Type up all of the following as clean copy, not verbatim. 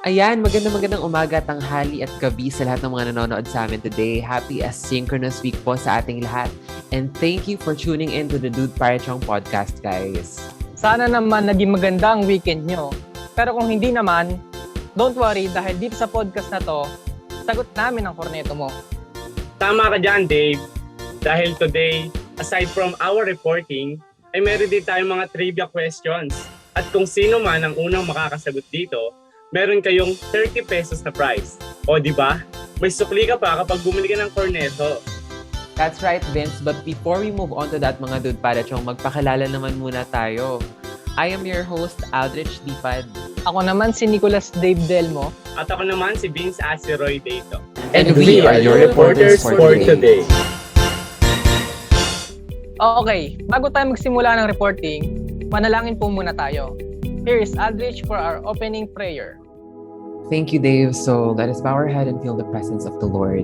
Ayan, magandang umaga, tanghali at gabi sa lahat ng mga nanonood sa amin today. Happy asynchronous week po sa ating lahat. And thank you for tuning in to the DudeParehChong podcast, guys. Sana naman naging maganda ang weekend nyo. Pero kung hindi naman, don't worry dahil dito sa podcast na to, sagot namin ang korneto mo. Tama ka dyan, Dave. Dahil today, aside from our reporting, ay meron din tayong mga trivia questions. At kung sino man ang unang makakasagot dito, meron kayong 30 pesos na prize. O di ba? May sukli ka pa kapag bumili ka ng corneto. That's right, Vince. But before we move on to that, mga DudeParehChong, magpakilala naman muna tayo. I am your host, Aldrich Dipad. Ako naman si Nicholas Dave Delmo. At ako naman si Vince Asiroy Deyto. And we are your reporters for today. Okay, bago tayo magsimula ng reporting, manalangin po muna tayo. Here is Aldrich for our opening prayer. Thank you, Dave. So let us bow our head and feel the presence of the Lord.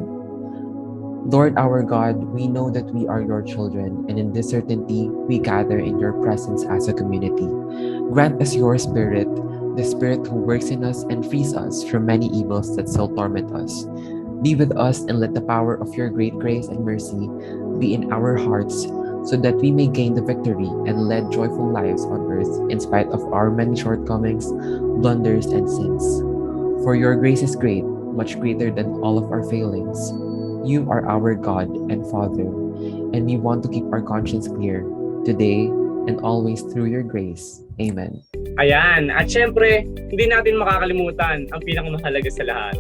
Lord our God, we know that we are your children, and in this certainty, we gather in your presence as a community. Grant us your spirit, the spirit who works in us and frees us from many evils that still torment us. Be with us and let the power of your great grace and mercy be in our hearts, so that we may gain the victory and lead joyful lives on earth in spite of our many shortcomings, blunders, and sins. For your grace is great, much greater than all of our failings. You are our God and Father, and we want to keep our conscience clear today and always through your grace. Amen. Ayan, at syempre, hindi natin makakalimutan ang pinakamahalaga sa lahat.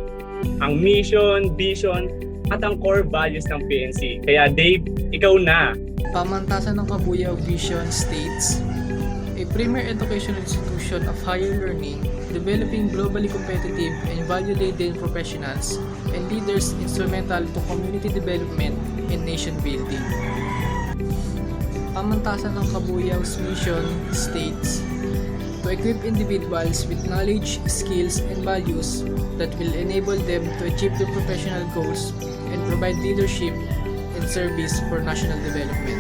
Ang mission, vision, at ang core values ng PNC. Kaya Dave, ikaw na. Pamantasan ng Kabuyaw Vision states, a premier educational institution of higher learning, developing globally competitive and value-laden professionals and leaders instrumental to community development and nation building. Pamantasan ng Kabuyaw's mission states, to equip individuals with knowledge, skills, and values that will enable them to achieve their professional goals and provide leadership and service for national development.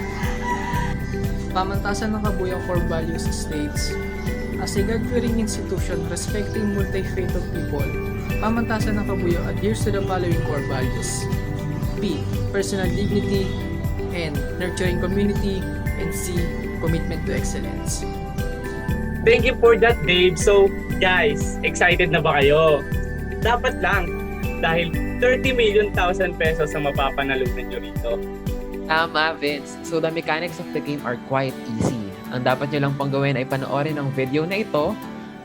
Pamantasan ng Kabuyao Core Values states, as a God-fearing institution respecting multi-faith of people, pamantasan ng Kabuyao adheres to the following core values. P. Personal dignity, N. Nurturing community, and C. Commitment to excellence. Thank you for that, Dave. So, guys, excited na ba kayo? Dapat lang, dahil 30 million thousand pesos ang mapapanalunan nyo rito. Tama, Vince. So the mechanics of the game are quite easy. Ang dapat nyo lang pang gawin ay panoorin ang video na ito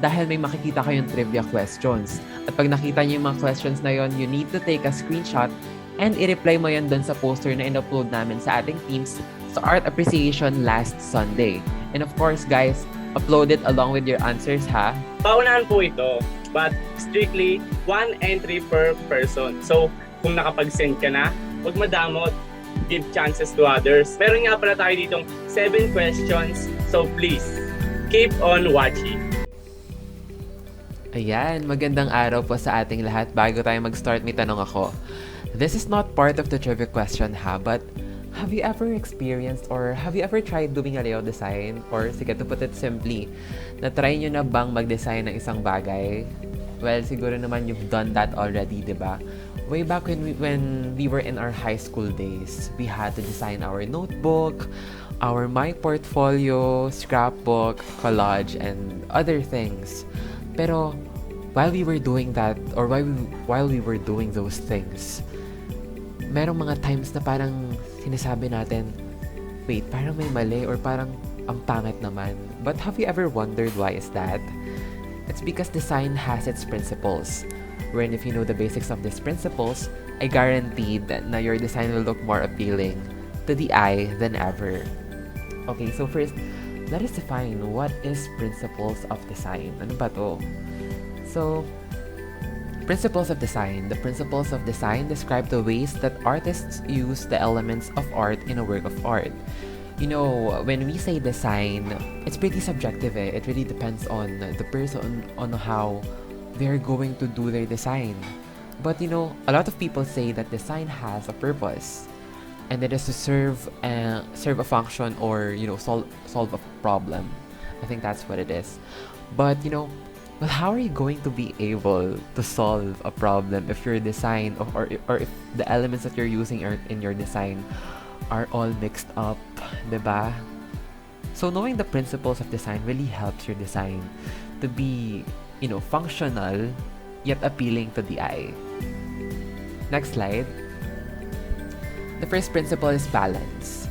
dahil may makikita kayong trivia questions. At pag nakita nyo yung mga questions na yon, you need to take a screenshot and i-reply mo yan dun sa poster na in-upload namin sa ating teams sa Art Appreciation last Sunday. And of course, guys, upload it along with your answers, ha? Paunahan po ito, but strictly one entry per person. So, kung nakapag-send ka na, huwag madamot. Give chances to others. Meron nga pala tayo ditong 7 questions. So please, keep on watching. Ayan, magandang araw po sa ating lahat. Bago tayo mag-start, may tanong ako. This is not part of the trivia question, ha? But have you ever experienced or have you ever tried doing a layout design? Or sige, to put it simply, na-try nyo na bang mag-design ng isang bagay? Well, siguro naman you've done that already, di ba? Way back when we were in our high school days, we had to design our notebook, our my portfolio, scrapbook, collage, and other things. Pero while we were doing that, or while we were doing those things, merong mga times na parang sinasabi natin, wait, parang may mali or parang ang pangit naman. But have you ever wondered why is that? It's because design has its principles. Wherein if you know the basics of these principles, I guarantee that na your design will look more appealing to the eye than ever. Okay, so first, let us define what is principles of design. Ano ba to? So, principles of design. The principles of design describe the ways that artists use the elements of art in a work of art. You know, when we say design, it's pretty subjective eh. It really depends on the person, on how they're going to do their design. But you know, a lot of people say that design has a purpose, and it is to serve a function or solve a problem. I think that's what it is. But you know, Well, how are you going to be able to solve a problem if your design or if the elements that you're using in your design are all mixed up, diba? So knowing the principles of design really helps your design to be, functional yet appealing to the eye. Next slide. The first principle is balance.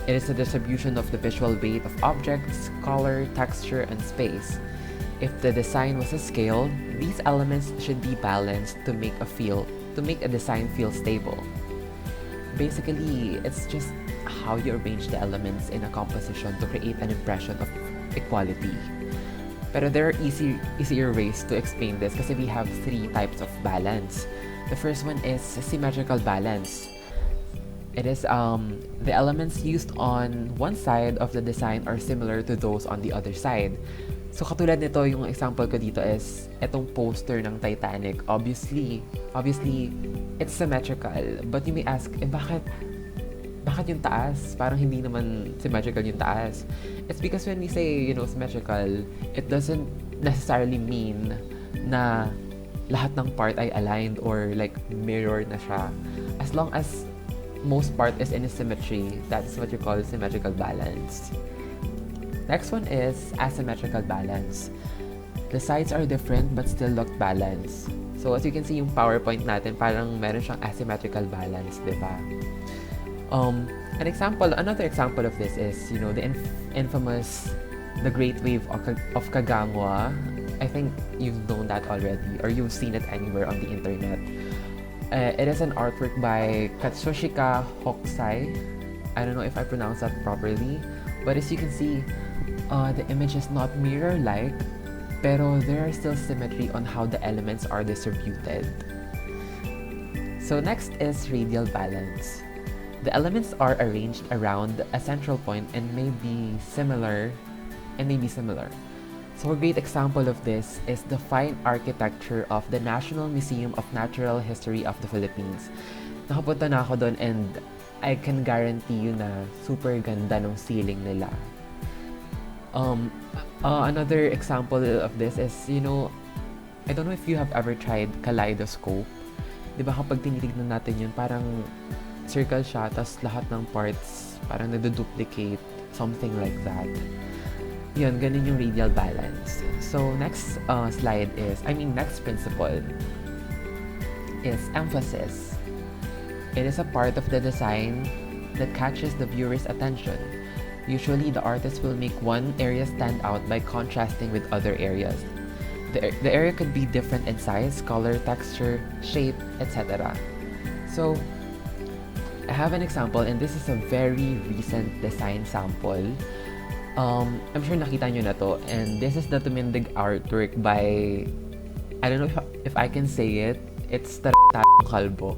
It is the distribution of the visual weight of objects, color, texture, and space. If the design was a scale, these elements should be balanced to make a design feel stable. Basically, it's just how you arrange the elements in a composition to create an impression of equality. But there are easier ways to explain this because we have 3 types of balance. The first one is symmetrical balance. It is the elements used on one side of the design are similar to those on the other side. So katulad nito, yung example ko dito is etong poster ng Titanic. Obviously, it's symmetrical. But you may ask, bakit yung taas? Parang hindi naman symmetrical yung taas. It's because when we say, symmetrical, it doesn't necessarily mean na lahat ng part ay aligned or like mirror na siya. As long as most part is in symmetry, that's what you call symmetrical balance. Next one is asymmetrical balance. The sides are different but still look balanced. So as you can see yung PowerPoint natin, parang meron siyang asymmetrical balance, di ba? Another example of this is, the infamous The Great Wave of Kagangwa. I think you've known that already or you've seen it anywhere on the internet. It is an artwork by Katsushika Hokusai. I don't know if I pronounced that properly, but as you can see, the image is not mirror-like, pero there is still symmetry on how the elements are distributed. So next is radial balance. The elements are arranged around a central point and may be similar. So a great example of this is the fine architecture of the National Museum of Natural History of the Philippines. Nakapunta na ako doon and I can guarantee you na super ganda ng ceiling nila. Another example of this is, I don't know if you have ever tried kaleidoscope. Di ba kapag tinitignan natin yun, parang circle siya, tas lahat ng parts parang nagduduplicate, something like that. Yun, ganun yung radial balance. So, next principle is emphasis. It is a part of the design that catches the viewer's attention. Usually, the artist will make one area stand out by contrasting with other areas. The area could be different in size, color, texture, shape, etc. So, I have an example, and this is a very recent design sample. I'm sure nakita nyo na to, and this is the tumindig artwork by, I don't know if I can say it, it's Kalbo.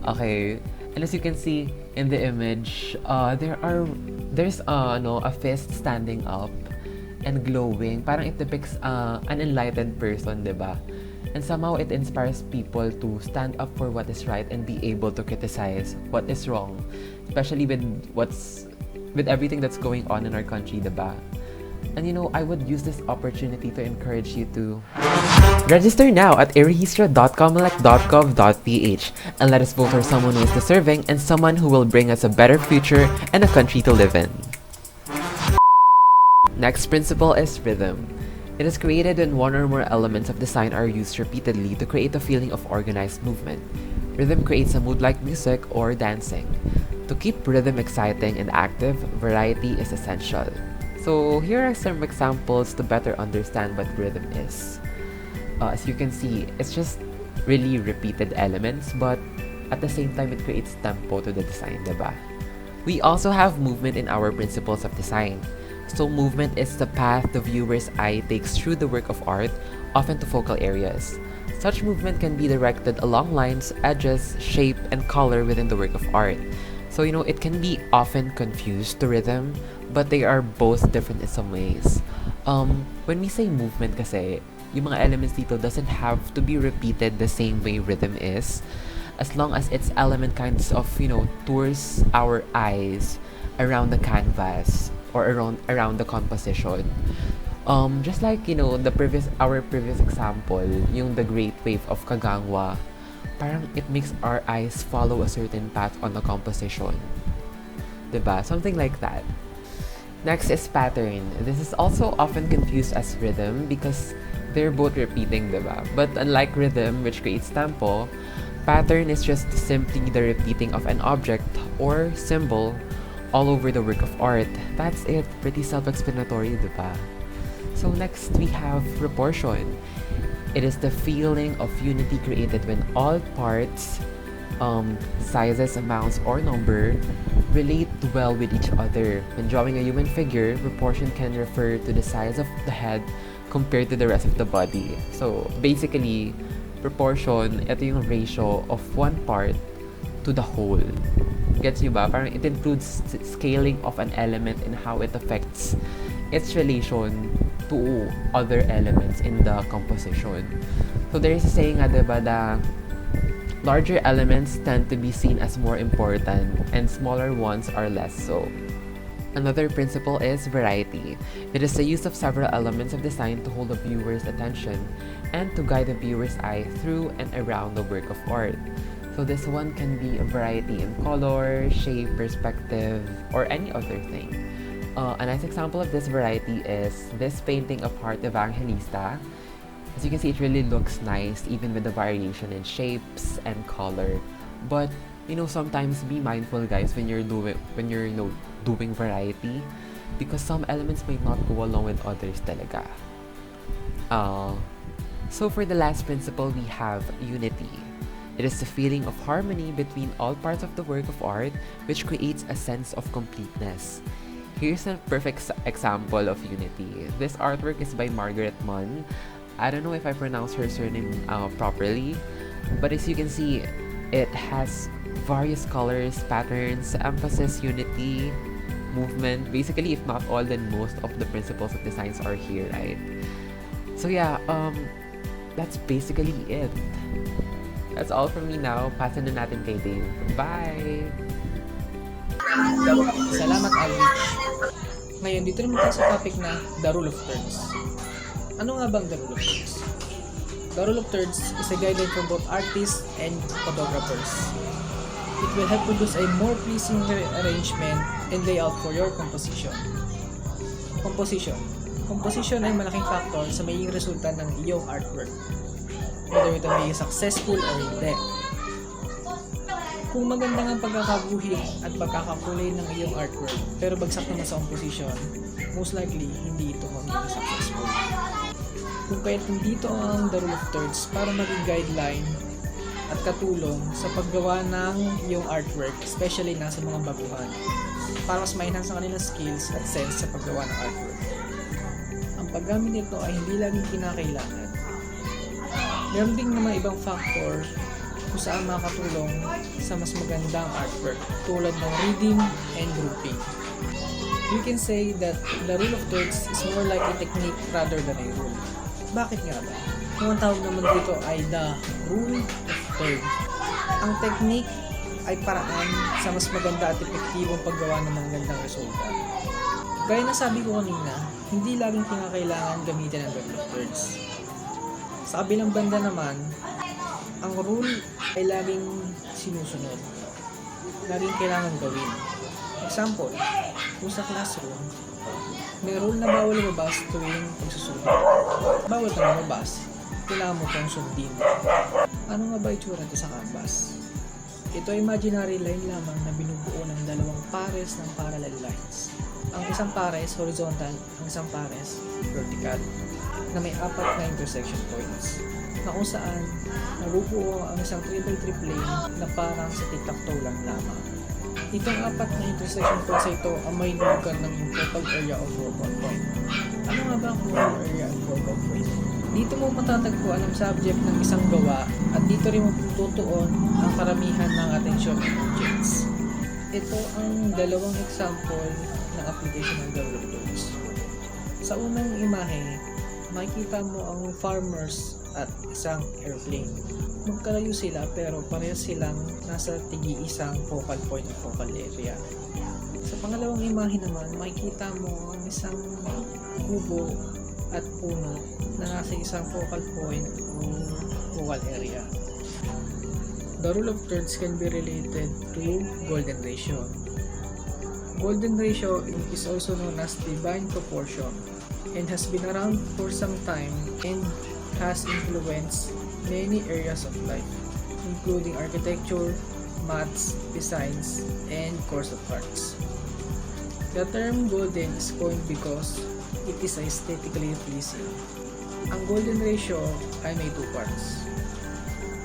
Okay, and as you can see in the image, there's a fist standing up and glowing. Parang it depicts an enlightened person, diba? And somehow it inspires people to stand up for what is right and be able to criticize what is wrong, especially with everything that's going on in our country, diba? And I would use this opportunity to encourage you to register now at irregistra.comelec.gov.ph and let us vote for someone who is deserving and someone who will bring us a better future and a country to live in. Next principle is rhythm. It is created when one or more elements of design are used repeatedly to create a feeling of organized movement. Rhythm creates a mood like music or dancing. To keep rhythm exciting and active, variety is essential. So here are some examples to better understand what rhythm is. As you can see, it's just really repeated elements, but at the same time, it creates tempo to the design, diba? We also have movement in our principles of design. So movement is the path the viewer's eye takes through the work of art, often to focal areas. Such movement can be directed along lines, edges, shape, and color within the work of art. So, it can be often confused to rhythm, but they are both different in some ways. When we say movement kasi, yung mga elements dito doesn't have to be repeated the same way rhythm is, as long as its element kinds of, tours our eyes around the canvas or around the composition. Just like, our previous example, yung the Great Wave of Kagangwa, parang it makes our eyes follow a certain path on the composition. Diba? Something like that. Next is pattern. This is also often confused as rhythm because they're both repeating, diba? But unlike rhythm, which creates tempo, pattern is just simply the repeating of an object or symbol all over the work of art. That's it. Pretty self-explanatory, diba? So next, we have proportion. It is the feeling of unity created when all parts, sizes, amounts, or number relate well with each other. When drawing a human figure, proportion can refer to the size of the head compared to the rest of the body. So basically, proportion, ito yung ratio of one part to the whole. Gets nyo ba? Parang it includes scaling of an element and how it affects its relation to other elements in the composition. So there is a saying nga, diba, that larger elements tend to be seen as more important and smaller ones are less so. Another principle is variety. It is the use of several elements of design to hold the viewer's attention and to guide the viewer's eye through and around the work of art. So this one can be a variety in color, shape, perspective, or any other thing. A nice example of this variety is this painting of Heart Evangelista. As you can see, it really looks nice even with the variation in shapes and color. But sometimes be mindful, guys, when you're doing variety, because some elements might not go along with others talaga. So for the last principle, we have unity. It is the feeling of harmony between all parts of the work of art, which creates a sense of completeness. Here's a perfect example of unity. This artwork is by Margaret Munn. I don't know if I pronounced her surname properly, but as you can see, it has various colors, patterns, emphasis, unity, movement. Basically, if not all, then most of the principles of designs are here, right? So yeah, that's basically it. That's all from me now. Pass na natin kay Dave. Bye! Salamat, Aldrich. Ngayon, dito naman tayo sa topic na the rule of thirds. Ano nga bang the rule of thirds? The rule of thirds is a guideline for both artists and photographers. It will help produce a more pleasing arrangement and layout for your composition. Composition ay malaking factor sa magiging resulta ng iyong artwork, whether ito may successful or hindi. Kung maganda ang pagkakabuhit at pagkakakulay ng iyong artwork pero bagsak naman sa composition, most likely hindi ito magiging successful. Kung kaya't nandito ang the rule of thirds para maging guideline at katulong sa paggawa ng iyong artwork, especially na sa mga baguhan, para mas ma-enhance ang kanilang skills at sense sa paggawa ng artwork. Ang paggamit nito ay hindi laging kinakailangan. Meron ding naman ibang factor kung saan makatulong sa mas magandang artwork tulad ng reading and grouping. You can say that the rule of thirds is more like a technique rather than a rule. Bakit nga ba? Kung ang tawag naman dito ay the rule of thirds. Ang technique ay paraan sa mas maganda at epektibong paggawa ng mga gandang resulta. Gaya na sabi ko kanina, hindi laging kinakailangan gamitin ang rule of thirds. Sa kabilang banda naman, ang rule ay laging sinusunod. Laging kailangan gawin. Example, kung sa classroom, may rule na bawal lumabas tuwing pagsusulit. Bawal ka lumabas, kailangan mo itong sundin. Ano nga ba itsura ito sa canvas? Ito ay imaginary line lamang na binubuo ng dalawang pares ng parallel lines. Ang isang pares horizontal, ang isang pares vertical, na may 4 na intersection points, na kung saan nabubuo ang isang triple plane na parang sa tic-tac-toe lang lamang. Itong 4 na intersection points ito ang may lugan ng focal area of focal point. Ano nga ba ang focal area of focal point? Dito mo matatagpuan ang subject ng isang gawa at dito rin mo tutuon ang karamihan ng atensyon ng objects. Ito ang dalawang example ng application ng the rule of thirds. Sa unang imahe, makikita mo ang farmers at isang airplane. Magkalayo sila pero parehas silang nasa tigi-isang focal point o focal area. Sa pangalawang imahe naman, makikita mo ang isang kubo at puno na nasa isang focal point o focal area. The rule of thirds can be related to golden ratio. Golden ratio is also known as divine proportion and has been around for some time and has influenced many areas of life, including architecture, maths, designs, and course of arts. The term golden is coined because it is aesthetically pleasing. Ang golden ratio ay may two parts: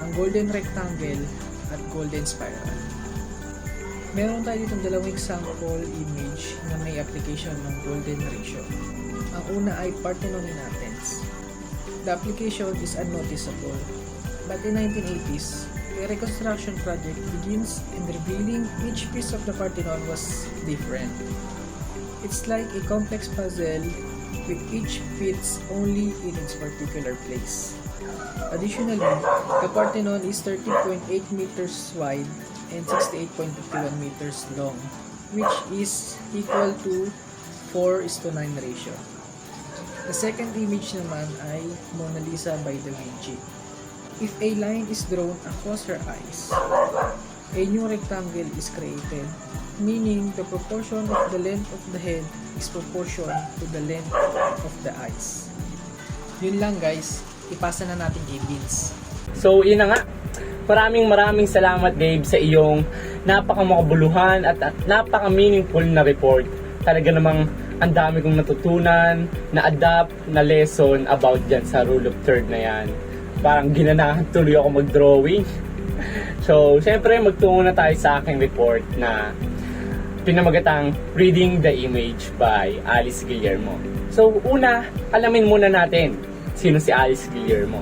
ang golden rectangle at golden spiral. Meron tayo ditong dalawang sample image na may application ng golden ratio. Ang una ay Parthenon in Athens. The application is unnoticeable, but in 1980s, a reconstruction project begins and revealing each piece of the Parthenon was different. It's like a complex puzzle with each fits only in its particular place. Additionally, the Parthenon is 30.8 meters wide and 68.51 meters long, which is equal to 4:9 ratio. The second image naman ay Mona Lisa by Da Vinci. If a line is drawn across her eyes, a new rectangle is created, meaning the proportion of the length of the head is proportion to the length of the eyes. Yun lang guys, ipasa na natin kay Vince. So, yun na nga. Maraming salamat, Dave, sa iyong napakamakabuluhan at napaka-meaningful na report. Talaga namang ang dami kong natutunan, na-adapt, na lesson about dyan sa rule of third na yan. Parang ginanahan tuloy ako mag-drawing. So, syempre, magtungo na tayo sa aking report na pinamagatang Reading the Image by Alice Guillermo. So, una, alamin muna natin sino si Alice Guillermo.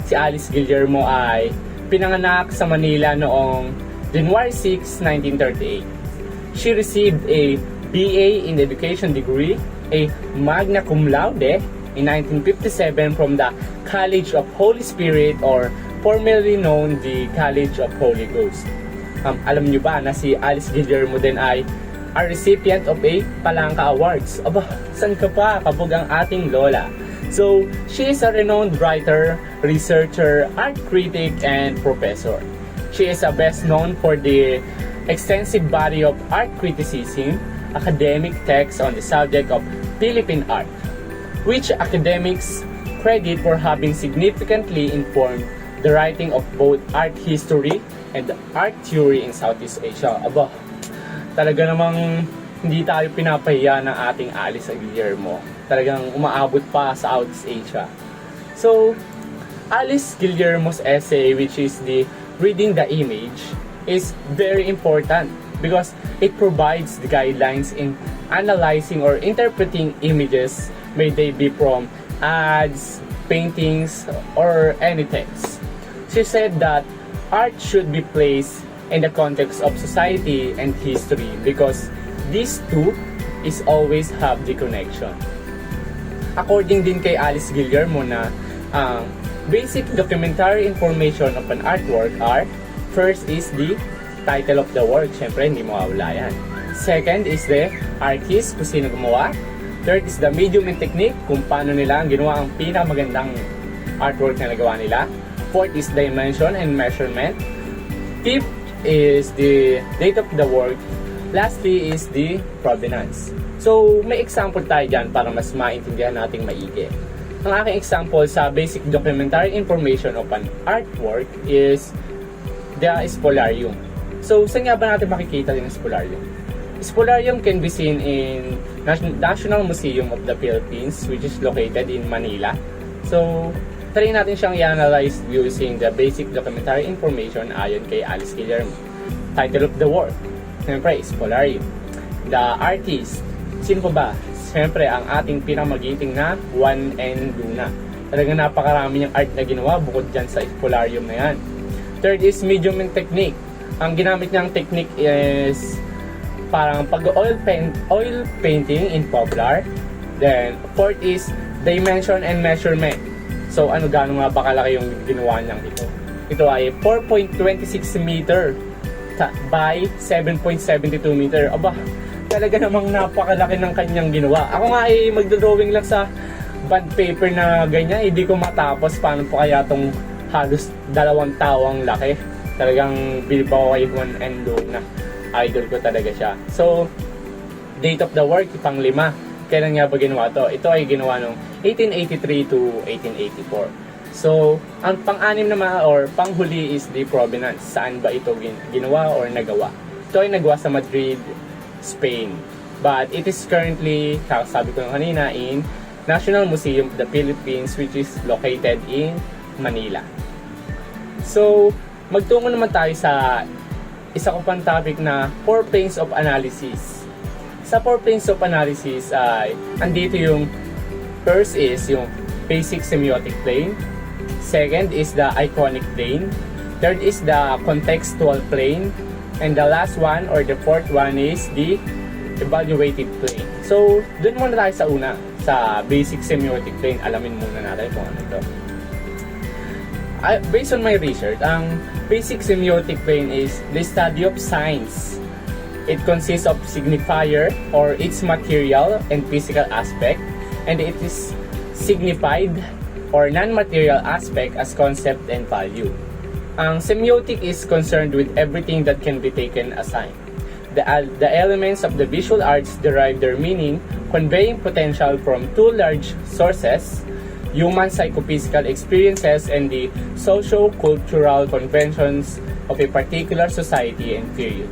Si Alice Guillermo ay pinanganak sa Manila noong January 6, 1938. She received a BA in Education degree, a magna cum laude in 1957 from the College of Holy Spirit or formerly known the College of Holy Ghost. Alam niyo ba na si Alice Guillermo din ay a recipient of a Palangka Awards? Aba, san ka pa kapag ang ating lola? So, she is a renowned writer, researcher, art critic, and professor. She is best known for the extensive body of art criticism, academic texts on the subject of Philippine art, which academics credit for having significantly informed the writing of both art history and art theory in Southeast Asia. Aba, talaga namang hindi tayo pinapahiya ng ating Alice Guillermo. Talagang umaabot pa sa Southeast Asia. So, Alice Guillermo's essay, which is the Reading the Image, is very important because it provides the guidelines in analyzing or interpreting images, may they be from ads, paintings, or any text. She said that art should be placed in the context of society and history because these two is always have the connection. According din kay Alice Guillermo na basic documentary information of an artwork are, first is the title of the work, syempre hindi mawawala yan. Second is the artist, kung sino gumawa. Third is the medium and technique, kung paano nila ginawa ang pinakamagandang artwork na nagawa nila. Fourth is dimension and measurement. Fifth is the date of the work. Lastly is the provenance. So, may example tayo dyan para mas maintindihan nating maigi. Ang aking example sa basic documentary information of an artwork is the spolarium. So, saan nga ba natin makikita yung spolarium? Spolarium can be seen in National Museum of the Philippines, which is located in Manila. So, try natin siyang i-analyze using the basic documentary information ayon kay Alice Guillermo. Title of the work, siyempre, spolarium. The artist, sino pa ba? Siyempre, ang ating pinamagiting na Juan N. Luna. Talagang napakarami yung art na ginawa bukod dyan sa spolarium na yan. Third is medium and technique. Ang ginamit niyang technique is parang pag-oil painting in poplar. Then, fourth is dimension and measurement. So, gaano nga ba kalaki yung ginawa niyang ito? Ito ay 4.26 meter by 7.72 meter. Aba, talaga namang napakalaki ng kanyang ginawa. Ako nga ay magdodrawing lang sa bond paper na ganyan, hindi ko matapos. Paano po kaya tong halos 2 tao ang laki? Talagang Bilbao Ep.1 and na idol ko talaga siya. So, date of the work, pang-5. Kailan nga ba ginawa to? Ito ay ginawa noong 1883 to 1884. So, ang pang-6 naman or panghuli is the provenance. Saan ba ito ginawa or nagawa? Ito ay nagawa sa Madrid, Spain. But it is currently, sabi ko kanina, in National Museum of the Philippines, which is located in Manila. So, magtungo naman tayo sa isa ko pang topic na 4 planes of analysis. Sa 4 planes of analysis ay andito yung first is yung basic semiotic plane, second is the iconic plane, third is the contextual plane, and the last one or the fourth one is the evaluative plane. So, dun muna tayo sa una, sa basic semiotic plane. Alamin muna natin kung ano ito. Based on my research, ang basic semiotic plane is the study of signs. It consists of signifier or its material and physical aspect, and it is signified or non-material aspect as concept and value. Ang semiotic is concerned with everything that can be taken as sign. The elements of the visual arts derive their meaning, conveying potential from 2 large sources, human psychophysical experiences and the socio-cultural conventions of a particular society and period.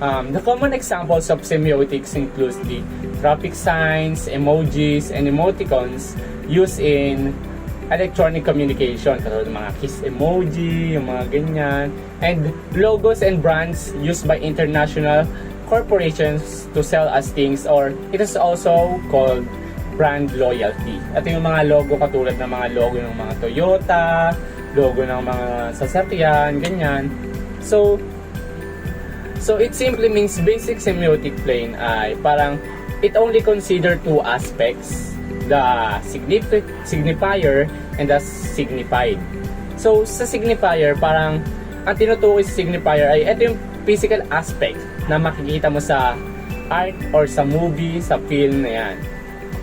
The common examples of semiotics include the traffic signs, emojis, and emoticons used in electronic communication, katulad ng mga kiss emoji, yung mga ganyan, and logos and brands used by international corporations to sell as things, or it is also called brand loyalty. Ito yung mga logo katulad ng mga logo ng mga Toyota, logo ng mga sasakyan, ganyan. So it simply means basic semiotic plane ay parang it only consider 2 aspects, the signifier and the signified. So sa signifier, parang ang tinutukoy sa signifier ay ito yung physical aspect na makikita mo sa art or sa movie, sa film na yan.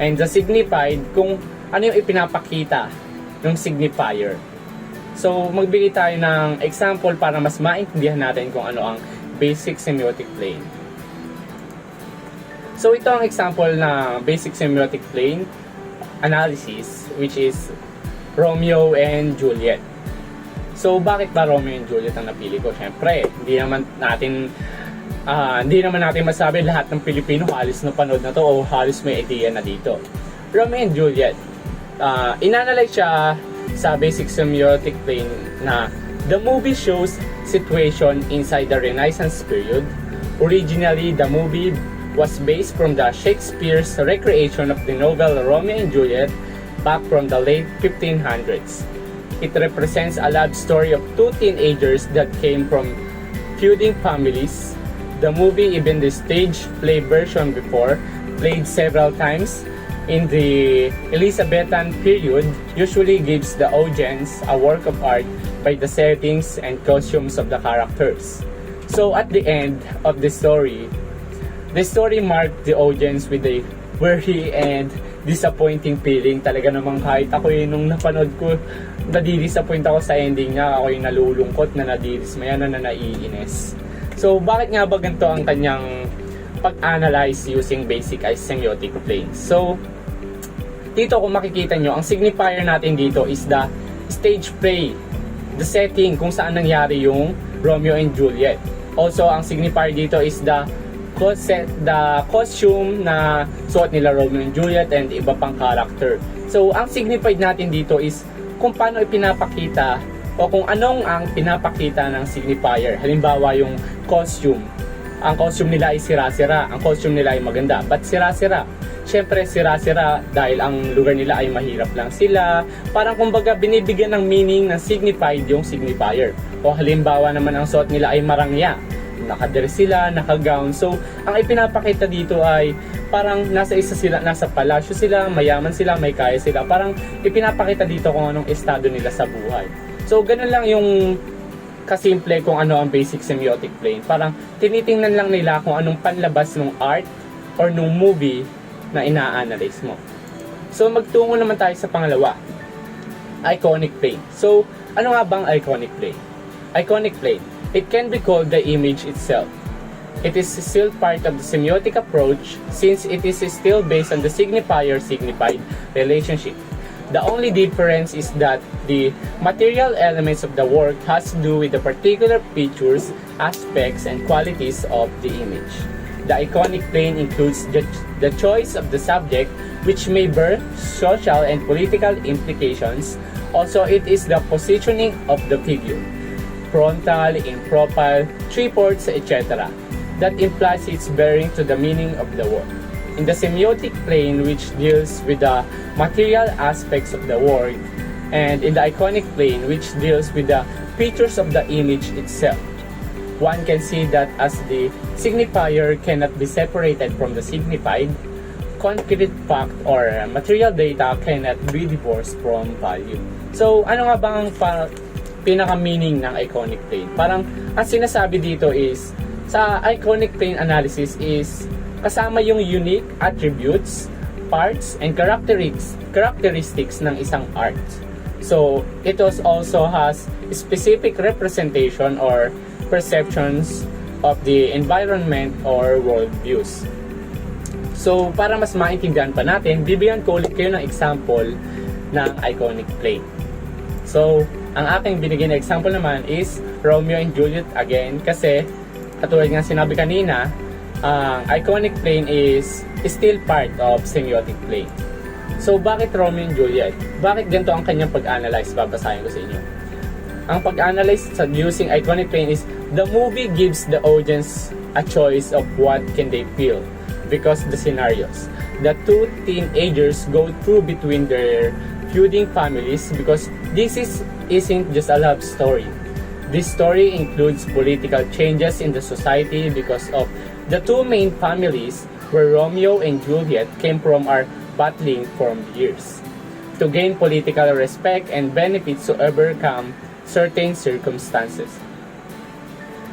And the signified, kung ano yung ipinapakita ng signifier. So magbigay tayo ng example para mas maintindihan natin kung ano ang basic semiotic plane. So ito ang example na basic semiotic plane analysis, which is Romeo and Juliet. So bakit ba Romeo and Juliet ang napili ko? Siyempre, hindi naman natin masabi lahat ng Pilipino halos napanood na to o halos may idea na dito. Romeo and Juliet, inanalyze siya sa basic semiotic plane na the movie shows situation inside the Renaissance period. Originally, the movie was based from the Shakespeare's recreation of the novel Romeo and Juliet back from the late 1500s. It represents a love story of 2 teenagers that came from feuding families. The movie, even the stage play version before, played several times in the Elizabethan period, usually gives the audience a work of art by the settings and costumes of the characters. So at the end of the story marked the audience with a weary and disappointing feeling. Talaga namang kahit ako nung napanood ko, nadidisappoint ako sa ending niya. Ako yung nalulungkot, na nadidismaya, na naiinis. So bakit nga ba ganito ang kanyang pag-analyze using basic semiotic planes? So dito kung makikita nyo, ang signifier natin dito is the stage play, the setting kung saan nangyari yung Romeo and Juliet. Also, ang signifier dito is the costume na suot nila Romeo and Juliet and iba pang character. So, ang signified natin dito is kung paano ipinapakita o kung anong ang pinapakita ng signifier. Halimbawa, yung costume. Ang costume nila ay sira-sira. Ang costume nila ay maganda. Ba't sira-sira? Siyempre, sira-sira dahil ang lugar nila ay mahirap lang sila. Parang kumbaga binibigyan ng meaning ng signified yung signifier. O halimbawa naman ang suot nila ay marangya. Nakadress sila, nakagown. So, ang ipinapakita dito ay parang nasa palasyo sila, mayaman sila, may kaya sila. Parang ipinapakita dito kung anong estado nila sa buhay. So, ganun lang yung kasimple kung ano ang basic semiotic plane. Parang tinitingnan lang nila kung anong panlabas ng art or ng movie na ina-analyze mo. So magtungo naman tayo sa pangalawa, iconic plane. So ano nga bang iconic plane? Iconic plane, it can be called the image itself. It is still part of the semiotic approach since it is still based on the signifier-signified relationship. The only difference is that the material elements of the work has to do with the particular features, aspects, and qualities of the image. The iconic plane includes the choice of the subject, which may bear social and political implications. Also, it is the positioning of the figure, frontal, in profile, triports, etc. that implies its bearing to the meaning of the work. In the semiotic plane, which deals with the material aspects of the work, and in the iconic plane, which deals with the features of the image itself. One can see that as the signifier cannot be separated from the signified, concrete fact or material data cannot be divorced from value. So, ano nga bang pinaka-meaning ng iconic plane? Parang, ang sinasabi dito is, sa iconic plane analysis is, kasama yung unique attributes, parts, and characteristics ng isang art. So, it also has specific representation or perceptions of the environment or worldviews. So, para mas maintindihan pa natin, bibigyan ko ulit kayo ng example ng iconic plane. So, ang aking binigyan na example naman is Romeo and Juliet again kasi katulad nga sinabi kanina, iconic plane is still part of semiotic plane. So, bakit Romeo and Juliet? Bakit ganito ang kanyang pag-analyze? Babasahin ko sa inyo. Ang pag-analyze using iconic plane is the movie gives the audience a choice of what can they feel because the scenarios. The two teenagers go through between their feuding families because this isn't just a love story. This story includes political changes in the society because of the two main families where Romeo and Juliet came from are battling for years to gain political respect and benefits to overcome certain circumstances.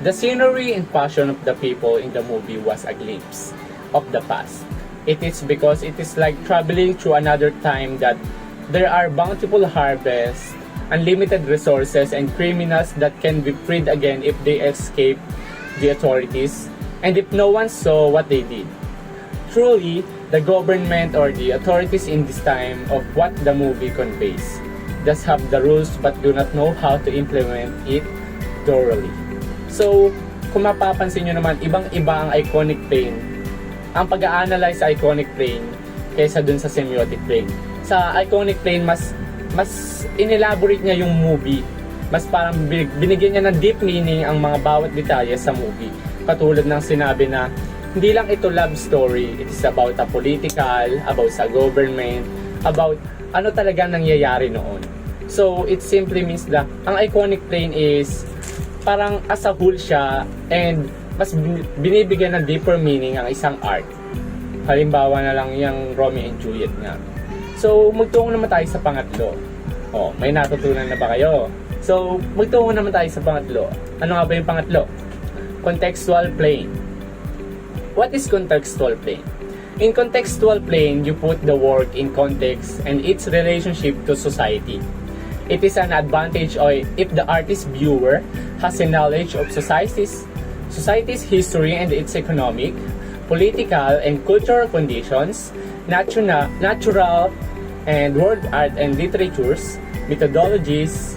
The scenery and passion of the people in the movie was a glimpse of the past. It is because it is like traveling through another time that there are bountiful harvests, unlimited resources, and criminals that can be freed again if they escape the authorities and if no one saw what they did. Truly, the government or the authorities in this time of what the movie conveys does have the rules but do not know how to implement it thoroughly. So, kung mapapansin nyo naman, ibang-iba ang iconic plane. Ang pag-a-analyze sa iconic plane kaysa dun sa semiotic plane. Sa iconic plane, mas inelaborate niya yung movie. Mas parang binigyan niya ng deep meaning ang mga bawat detalye sa movie. Katulad ng sinabi na hindi lang ito love story, it is about a political, about sa government, about ano talaga nangyayari noon. So it simply means that ang iconic plane is parang as a whole siya and mas binibigyan ng deeper meaning ang isang art. Halimbawa na lang yung Romeo and Juliet nga. So magtungo naman tayo sa pangatlo. Oh, may natutunan na ba kayo? So magtungo naman tayo sa pangatlo. Ano nga ba yung pangatlo? Contextual plane. What is contextual plane? In contextual plane, you put the work in context and its relationship to society. It is an advantage if the artist viewer has a knowledge of society's history and its economic, political, and cultural conditions, natural and world art and literatures, methodologies,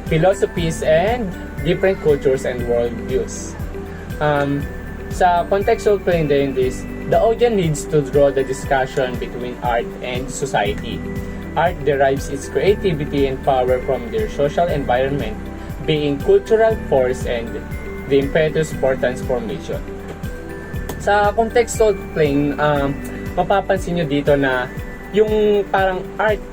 philosophies, and different cultures and worldviews. Sa contextual plane din is, the audience needs to draw the discussion between art and society. Art derives its creativity and power from their social environment, being cultural force and the impetus for transformation. Sa contextual plane, mapapansin nyo dito na yung parang art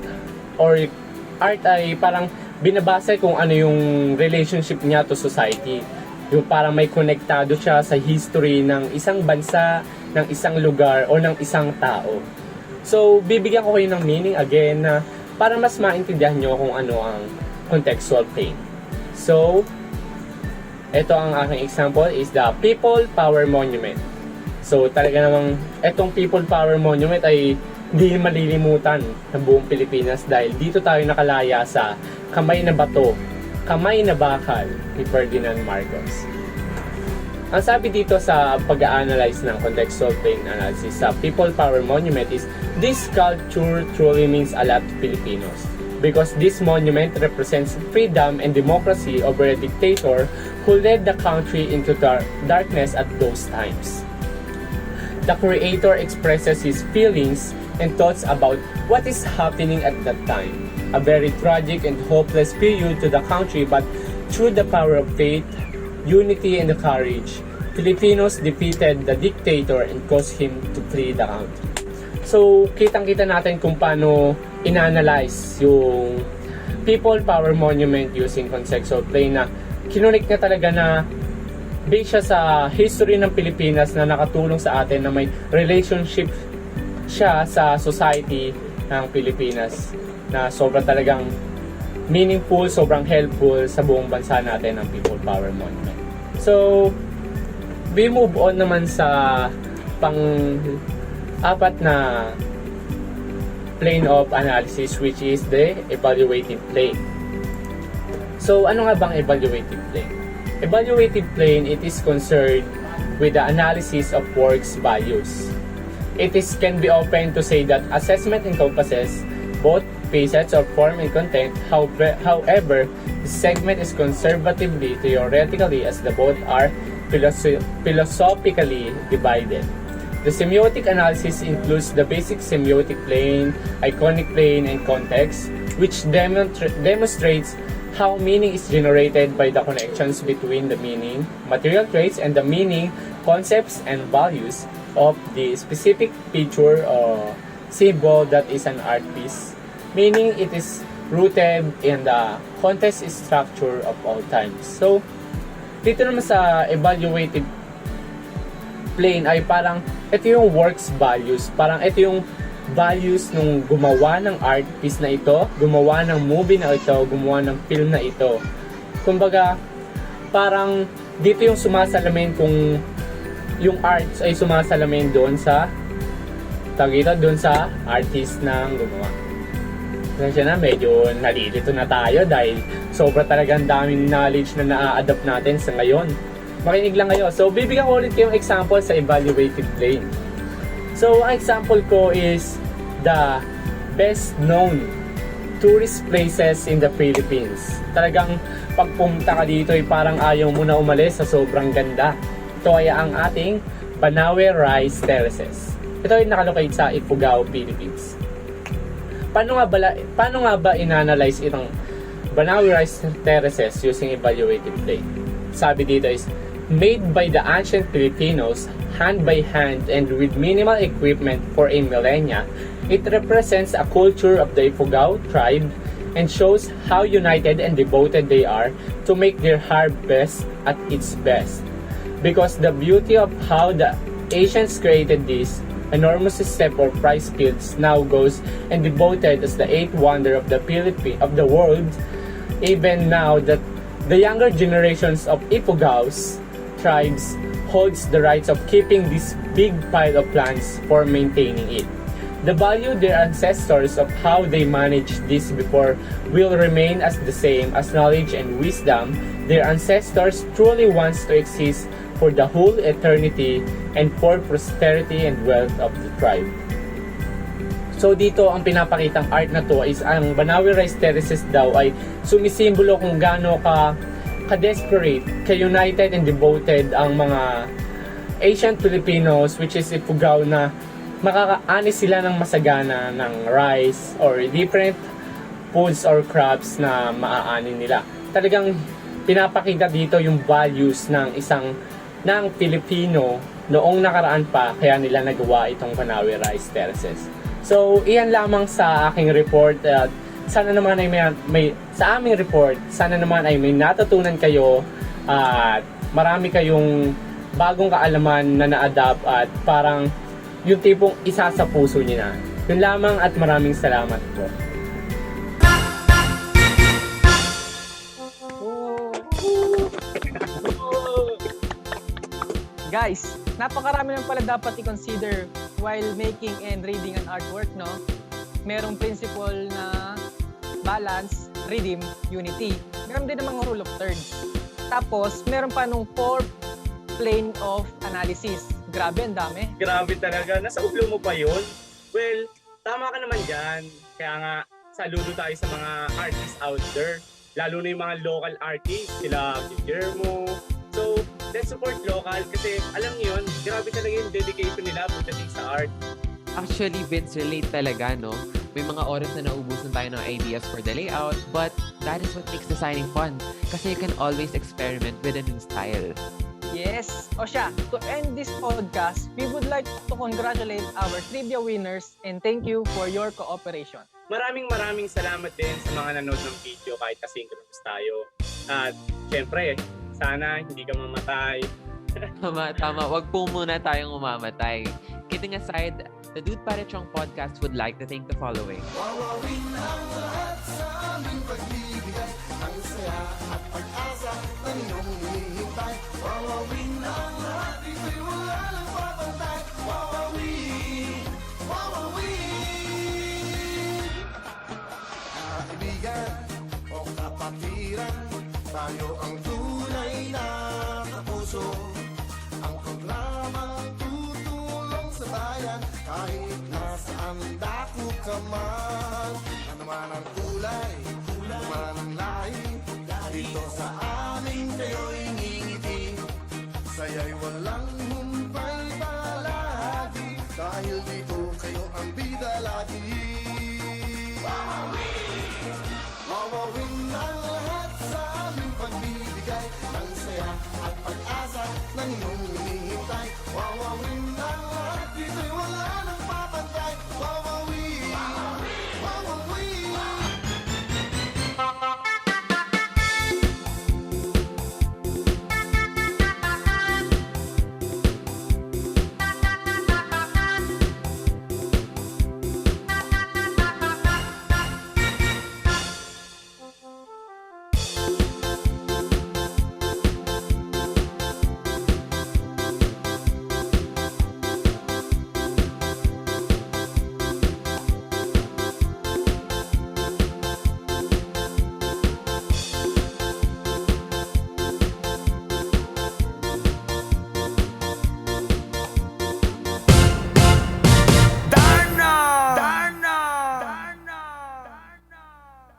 ay parang binabase kung ano yung relationship niya to society. Yung parang may konektado siya sa history ng isang bansa, ng isang lugar, o ng isang tao. So, bibigyan ko kayo ng meaning again na para mas maintindihan nyo kung ano ang contextual plane. So, ito ang aking example is the People Power Monument. So, talaga namang itong People Power Monument ay Di malilimutan ng buong Pilipinas dahil dito tayo nakalaya sa kamay na bato, kamay na bakal ni Ferdinand Marcos. Ang sabi dito sa pag-a-analyze ng contextual plane analysis sa People Power Monument is, this sculpture truly means a lot to Filipinos because this monument represents freedom and democracy over a dictator who led the country into darkness at those times. The creator expresses his feelings and thoughts about what is happening at that time. A very tragic and hopeless period to the country, but through the power of faith, unity, and courage, Filipinos defeated the dictator and caused him to flee the country. So, kitang-kita natin kung paano inanalyze yung People Power Monument using contextual plane na kinunik niya talaga na based siya sa history ng Pilipinas na nakatulong sa atin na may relationship siya sa society ng Pilipinas na sobrang talagang meaningful, sobrang helpful sa buong bansa natin ng People Power Monument. So, we move on naman sa pang-apat na plane of analysis, which is the evaluative plane. So, ano nga bang evaluative plane? Evaluative plane, it is concerned with the analysis of works values. Can be open to say that assessment encompasses both facets of form and content. However, the segment is conservatively theoretically as the both are philosophically divided. The semiotic analysis includes the basic semiotic plane, iconic plane, and context, which demonstrates how meaning is generated by the connections between the meaning, material traits, and the meaning, concepts, and values of the specific feature or symbol that is an art piece, meaning it is rooted in the context structure of all times. So, dito naman sa evaluative plane ay parang ito yung works values, parang ito yung values nung gumawa ng art piece na ito, gumawa ng movie na ito, gumawa ng film na ito. Kumbaga, parang dito yung sumasalamin kung yung arts ay sumasalamin doon sa doon sa artist ng gumawa. Kasi na medyo nalilito na tayo dahil sobra talagang daming knowledge na na-adapt natin sa ngayon. Makinig lang kayo. So, bibigyan ko ulit kayong example sa evaluative plane. So, ang example ko is the best known tourist places in the Philippines. Talagang pagpunta ka dito ay parang ayaw mo na umalis sa sobrang ganda. Ito ay ang ating Parweh Rice Terraces. Ito ay nakalocate sa Ifugao, Philippines. Paano nga ba inanalyze itong Parweh Rice Terraces using evaluative plane? Sabi dito is, made by the ancient Filipinos hand by hand and with minimal equipment for a millennia, it represents a culture of the Ifugao tribe and shows how united and devoted they are to make their harvest at its best. Because the beauty of how the ancients created this enormous step or rice fields now goes and devoted as the eighth wonder of the world, even now that the younger generations of Ifugaos tribes holds the rights of keeping this big pile of plants for maintaining it. The value their ancestors of how they managed this before will remain as the same as knowledge and wisdom their ancestors truly wants to exist for the whole eternity and for prosperity and wealth of the tribe. So dito ang pinapakitang art na to is ang Parweh Rice Terraces daw ay sumisimbolo kung gaano ka-desperate, ka-united and devoted ang mga Asian Filipinos, which is Ifugao, na makakaani sila ng masagana ng rice or different foods or crops na maaani nila. Talagang pinapakita dito yung values ng Filipino noong nakaraan pa, kaya nila nagawa itong Parweh Rice Terraces. So, iyan lamang sa aking report. Sana naman ay sa aming report, sana naman ay may natutunan kayo at marami kayong bagong kaalaman na na-adapt at parang yung tipong isa sa puso niyo na. Yun lamang at maraming salamat po. Guys, napakarami lang pala dapat i-consider while making and reading an artwork, no? Merong principle na balance, rhythm, unity. Meron din namang rule of thirds. Tapos, meron pa nung fourth plane of analysis. Grabe, ang dami. Grabe talaga. Nasa ulo mo pa yun? Well, tama ka naman dyan. Kaya nga, saludo tayo sa mga artists out there. Lalo na yung mga local artists, sila Delmo. So, let's support local kasi alam niyo yun, grabe talaga yung dedication nila pagdating sa art. Actually, Vince, relate talaga, no? May mga oras na naubusan tayo ng ideas for the layout, but that is what makes designing fun kasi you can always experiment with a new style. Yes. O siya, to end this podcast, we would like to congratulate our trivia winners and thank you for your cooperation. Maraming salamat din sa mga nanood ng video kahit asynchronous tayo. At syempre, sana hindi ka mamatay. Tama. Wag po muna tayong umamatay. Kidding aside, the DudeParehChong podcast would like to thank the following. Wawawin ang lahat sa aming pagbibigay. Ang saya at pag-asa na inyong hinihintay. Wawawin ang lahat, ito'y wala lang papantay. Wawawin, wawawin. Kaibigan o kapatiran, tayo ang tunay na kapuso. Ang programang tutulong sa bayan, kahit nasaan dako ka man. Ano man ang kulay, ano man ang lahi, dito sa amin kayo'y ngingiti. Saya'y walang humpay palagi, dahil